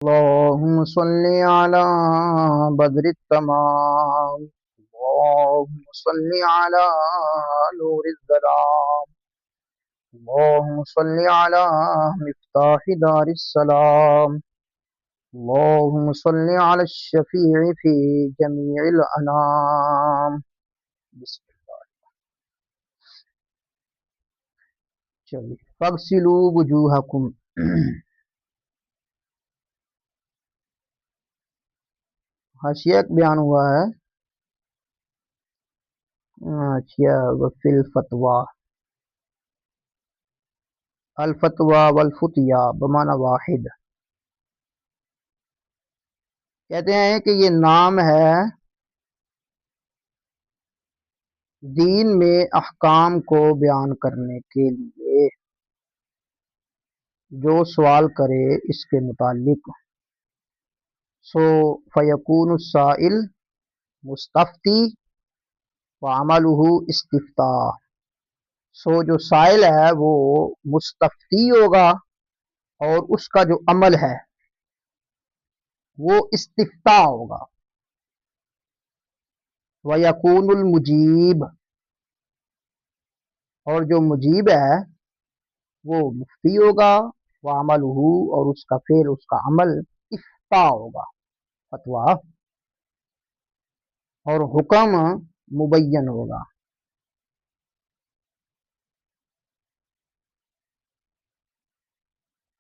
اللهم صل على بدر التمام. اللهم صل على نور الظلام. اللهم صل على مفتاح دار السلام. اللهم صل على الشفيع في جميع الأنام. بسم اللہ. چلیے فاغسلوا وجوہکم. حاشیہ ایک بیان ہوا ہے. حاشیہ وفی الفتویٰ. الفتویٰ والفتیا بمعنی واحد. کہتے ہیں کہ یہ نام ہے دین میں احکام کو بیان کرنے کے لیے. جو سوال کرے اس کے متعلق سو فیکون السائل مستفتی وعملہ استفتاء. سو جو سائل ہے وہ مستفتی ہوگا اور اس کا جو عمل ہے وہ استفتاء ہوگا. وَيَكُونُ الْمُجِيبُ. اور جو مجیب ہے وہ مفتی ہوگا. وَعَمَلُهُ. اور اس کا فعل اس کا عمل افتاء ہوگا فتویٰ. اور حکم مبین ہوگا.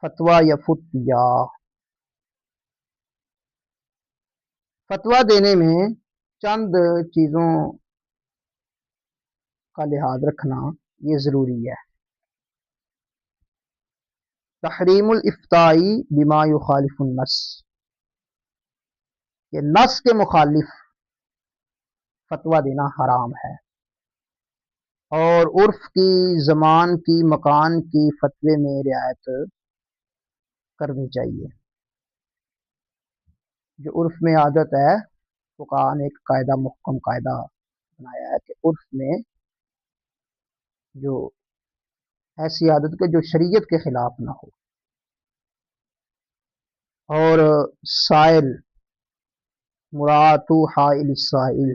فتویٰ یا فتیا. فتویٰ دینے میں چند چیزوں کا لحاظ رکھنا یہ ضروری ہے. تحریم الافتاء بما یخالف النص. یہ نص کے مخالف فتویٰ دینا حرام ہے. اور عرف کی، زمان کی، مکان کی فتوے میں رعایت کرنی چاہیے. جو عرف میں عادت ہے فقہاء نے ایک قاعدہ، محکم قاعدہ بنایا ہے کہ عرف میں جو ایسی عادت کے جو شریعت کے خلاف نہ ہو. اور سائل مراعات حائل السائل.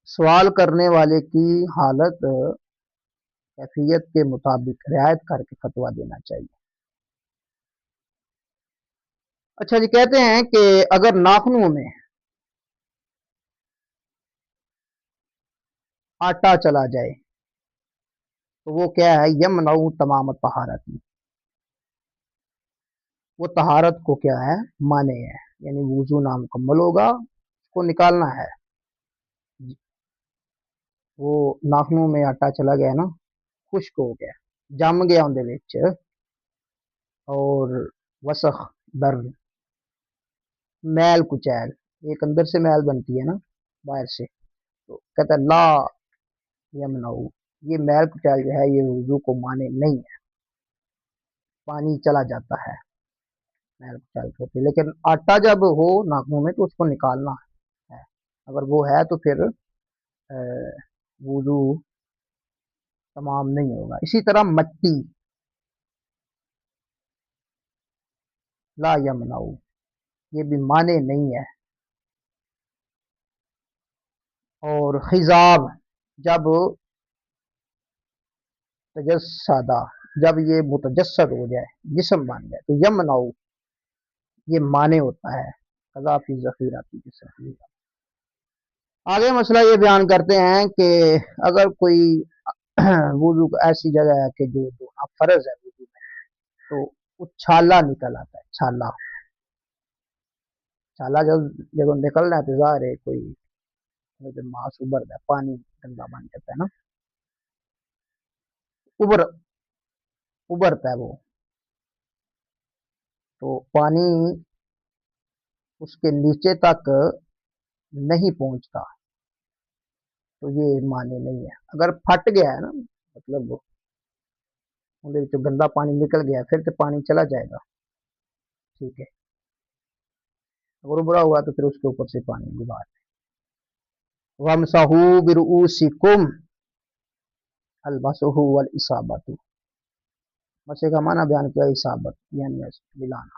سوال کرنے والے کی حالت کیفیت کے مطابق رعایت کر کے فتویٰ دینا چاہیے. اچھا جی، کہتے ہیں کہ اگر ناخنوں میں آٹا چلا جائے تو وہ کیا ہے؟ یمنع تمام طہارت. وہ طہارت کو کیا ہے؟ مانے ہے. یعنی وضو نامکمل ہوگا، اس کو نکالنا ہے. وہ ناخنوں میں آٹا چلا گیا نا، خشک ہو گیا، جم گیا اندر وچ، اور وسخ درد میل کچیل، ایک اندر سے میل بنتی ہے نا باہر سے، تو کہتا ہے لا یمنع. یہ میل کچیل جو ہے یہ وضو کو مانے نہیں ہے. پانی چلا جاتا ہے میل کچیل کے، لیکن آٹا جب ہو ناخنوں میں تو اس کو نکالنا ہے. اگر وہ ہے تو پھر وضو تمام نہیں ہوگا. اسی طرح مٹی لا یمنع، یہ بھی مانے نہیں ہے. اور خضاب جب تجسدہ، جب یہ متجسد ہو جائے، جسم بن جائے، تو یمنع یہ مانے ہوتا ہے. قضا فی ذخیرہ کی جسم. آگے مسئلہ یہ بیان کرتے ہیں کہ اگر کوئی وضو ایسی جگہ ہے کہ جو دھونا فرض ہے وضو میں، تو وہ چھالا نکل آتا ہے. چھالا جب نکلنا ہے تو ظاہر ہے کوئی ماس ابھرتا ہے، پانی گندا بن جاتا ہے نا، ابھرتا ہے وہ، تو پانی اس کے نیچے تک نہیں پہنچتا تو یہ مانے نہیں ہے. اگر پھٹ گیا ہے نا، مطلب اندر گندا پانی نکل گیا، پھر تو پانی چلا جائے گا، ٹھیک ہے. اگر ابھرا ہوا تو پھر اس کے اوپر سے پانی گزار. وَامْسَحُوا بِرُؤُوسِكُمْ الْمَسْحُ وَالْإِصَابَةُ. مسح کا معنی بیان کیا اصابت، یعنی ملانا.